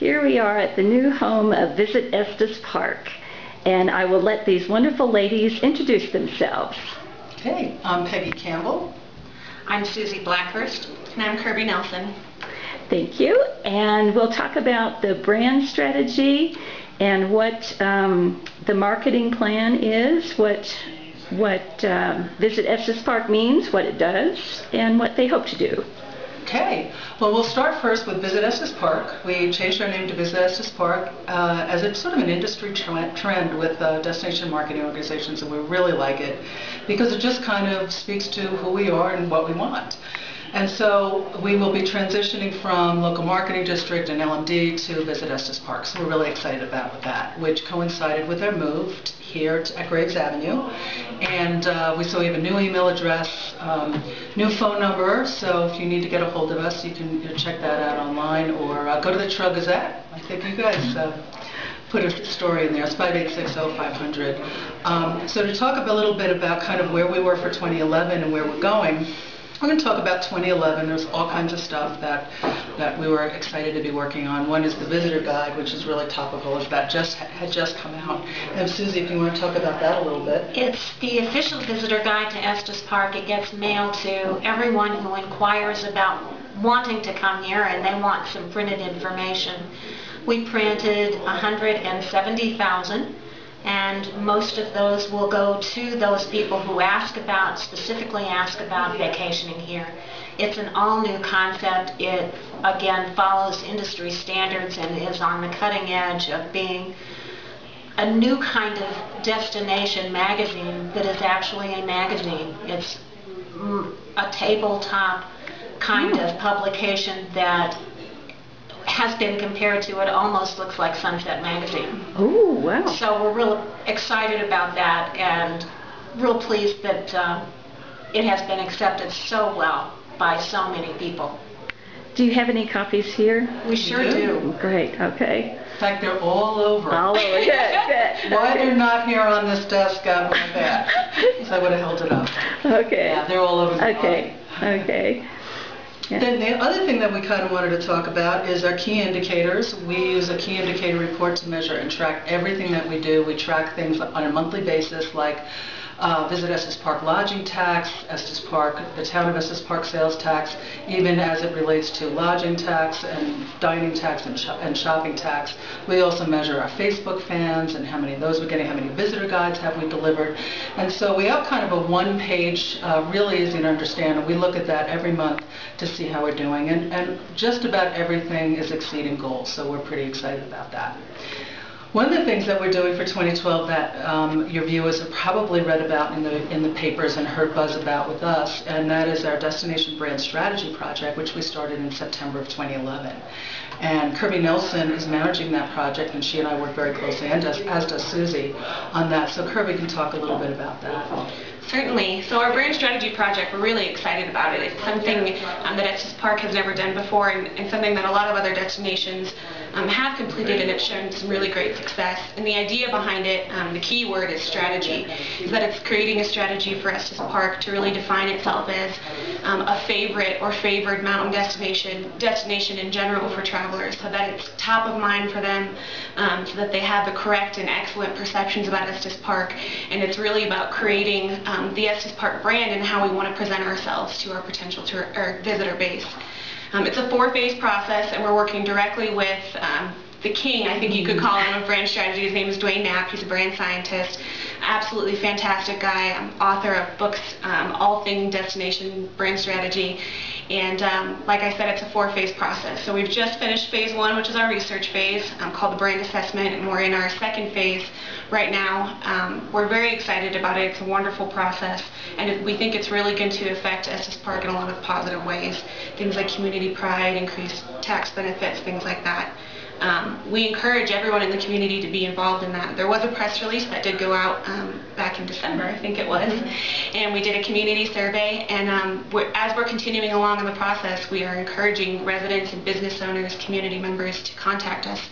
Here we are at the new home of Visit Estes Park, and I will let these wonderful ladies introduce themselves. Okay, I'm Peggy Campbell. I'm Susie Blackhurst. And I'm Kirby Nelson. Thank you, and we'll talk about the brand strategy and what the marketing plan is, what Visit Estes Park means, what it does, and what they hope to do. Okay, well, we'll start first with Visit Estes Park. We changed our name to Visit Estes Park as it's sort of an industry trend with destination marketing organizations, and we really like it because it just kind of speaks to who we are and what we want. And so we will be transitioning from local marketing district and LMD to Visit Estes Park. So we're really excited about that, which coincided with our move here at Graves Avenue. And we have a new email address, new phone number. So if you need to get a hold of us, you can check that out online or go to the Trail Gazette. I think you guys put a story in there. It's 586-0500. So to talk a little bit about kind of where we were for 2011 and where we're going, we're going to talk about 2011. There's all kinds of stuff that we were excited to be working on. One is the visitor guide, which is really topical, as that had just come out. And Susie, if you want to talk about that a little bit. It's the official visitor guide to Estes Park. It gets mailed to everyone who inquires about wanting to come here and they want some printed information. We printed 170,000. And most of those will go to those people who specifically ask about vacationing here. It's an all-new concept. It, again, follows industry standards and is on the cutting edge of being a new kind of destination magazine that is actually a magazine. It's a tabletop kind of publication that has been compared to, it almost looks like Sunset Magazine. Oh, wow. So we're real excited about that and real pleased that it has been accepted so well by so many people. Do you have any copies here? We sure do. Great, okay. In fact, they're all over. All over, good. Why they're not here on this desk, I'm going back. So I would have held it up. Okay. Yeah, they're all over the Okay, okay. Yeah. Then the other thing that we kind of wanted to talk about is our key indicators. We use a key indicator report to measure and track everything that we do. We track things on a monthly basis like Visit Estes Park lodging tax, Estes Park, the town of Estes Park sales tax, even as it relates to lodging tax and dining tax and shopping tax. We also measure our Facebook fans and how many of those we're getting, how many visitor guides have we delivered. And so we have kind of a one-page, really easy to understand, and we look at that every month to see how we're doing. And just about everything is exceeding goals, so we're pretty excited about that. One of the things that we're doing for 2012 that your viewers have probably read about in the papers and heard buzz about with us, and that is our Destination Brand Strategy Project, which we started in September of 2011. And Kirby Nelson is managing that project, and she and I work very closely, and as does Susie, on that. So Kirby can talk a little bit about that. Certainly. So our brand strategy project, we're really excited about it. It's something that Estes Park has never done before, and something that a lot of other destinations have completed, and it's shown some really great success. And the idea behind it, the key word is strategy, is that it's creating a strategy for Estes Park to really define itself as a favorite or favored mountain destination in general for travelers, so that it's top of mind for them, so that they have the correct and excellent perceptions about Estes Park. And it's really about creating the Estes Park brand and how we want to present ourselves to our potential visitor base. It's a 4-phase process, and we're working directly with the king, I think you could call him, of brand strategy. His name is Dwayne Knapp. He's a brand scientist, absolutely fantastic guy, author of books, all things destination brand strategy. And like I said, it's a 4-phase process. So we've just finished phase 1, which is our research phase, called the brand assessment, and we're in our 2nd phase right now. We're very excited about it. It's a wonderful process, and we think it's really going to affect Estes Park in a lot of positive ways. Things like community pride, increased tax benefits, things like that. We encourage everyone in the community to be involved in that. There was a press release that did go out back in December, I think it was, and we did a community survey, and as we're continuing along in the process, we are encouraging residents and business owners, community members to contact us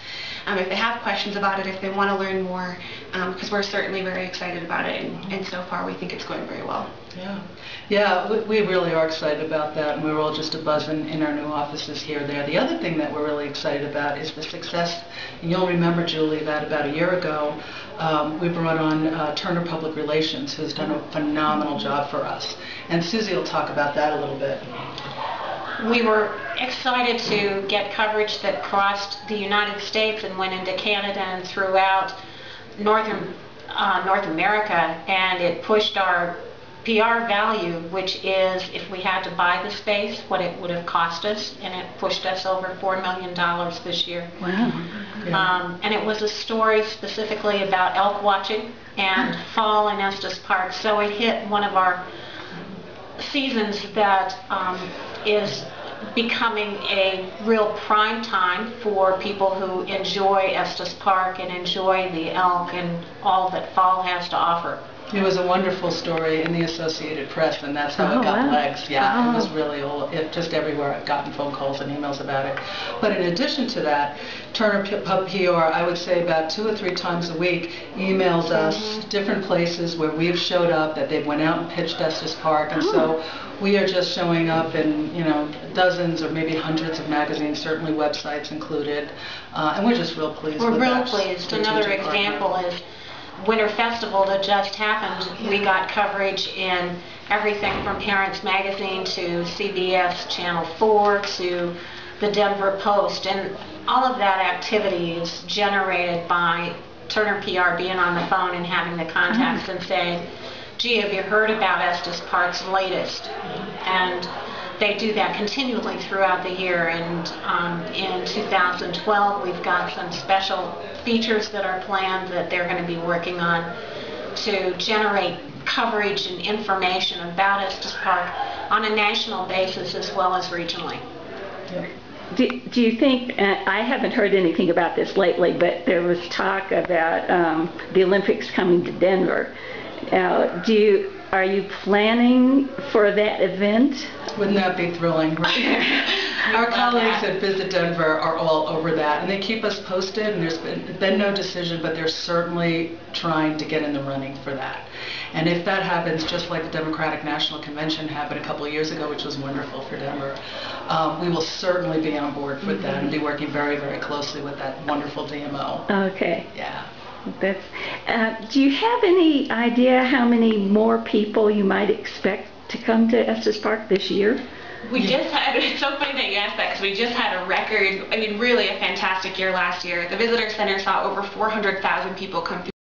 if they have questions about it, if they want to learn more. because we're certainly very excited about it, and so far we think it's going very well. We really are excited about that, and we're all just a-buzzing in our new offices here there. The other thing that we're really excited about is the success, and you'll remember, Julie, that about a year ago we brought on Turner Public Relations, who's done a phenomenal job for us. And Susie will talk about that a little bit. We were excited to get coverage that crossed the United States and went into Canada and throughout North America, and it pushed our PR value, which is, if we had to buy the space, what it would have cost us, and it pushed us over $4 million this year. Wow. And it was a story specifically about elk watching and fall in Estes Park, so it hit one of our seasons that is becoming a real prime time for people who enjoy Estes Park and enjoy the elk and all that fall has to offer. It was a wonderful story in the Associated Press, and that's how it got legs. Yeah, it was really just everywhere. I've gotten phone calls and emails about it. But in addition to that, Turner PR, I would say about 2 or 3 times a week, emails us different places where we've showed up, that they've went out and pitched Estes Park, and so we are just showing up in dozens or maybe hundreds of magazines, certainly websites included, and we're just real pleased with that. We're real pleased. Another example is Winter Festival that just happened. We got coverage in everything from Parents Magazine to CBS Channel 4 to the Denver Post, and all of that activity is generated by Turner PR being on the phone and having the contacts and saying, gee, have you heard about Estes Park's latest? And they do that continually throughout the year, and in 2012 we've got some special features that are planned that they're going to be working on to generate coverage and information about Estes Park on a national basis as well as regionally. Do you think, I haven't heard anything about this lately, but there was talk about the Olympics coming to Denver. Are you planning for that event? Wouldn't that be thrilling? Our colleagues at Visit Denver are all over that, and they keep us posted, and there's been no decision, but they're certainly trying to get in the running for that. And if that happens, just like the Democratic National Convention happened a couple of years ago, which was wonderful for Denver, we will certainly be on board with that and be working very, very closely with that wonderful DMO. Okay. Yeah. Do you have any idea how many more people you might expect to come to Estes Park this year? We just had, it's so funny that you asked that, because we just had a record, really a fantastic year last year. The Visitor Center saw over 400,000 people come through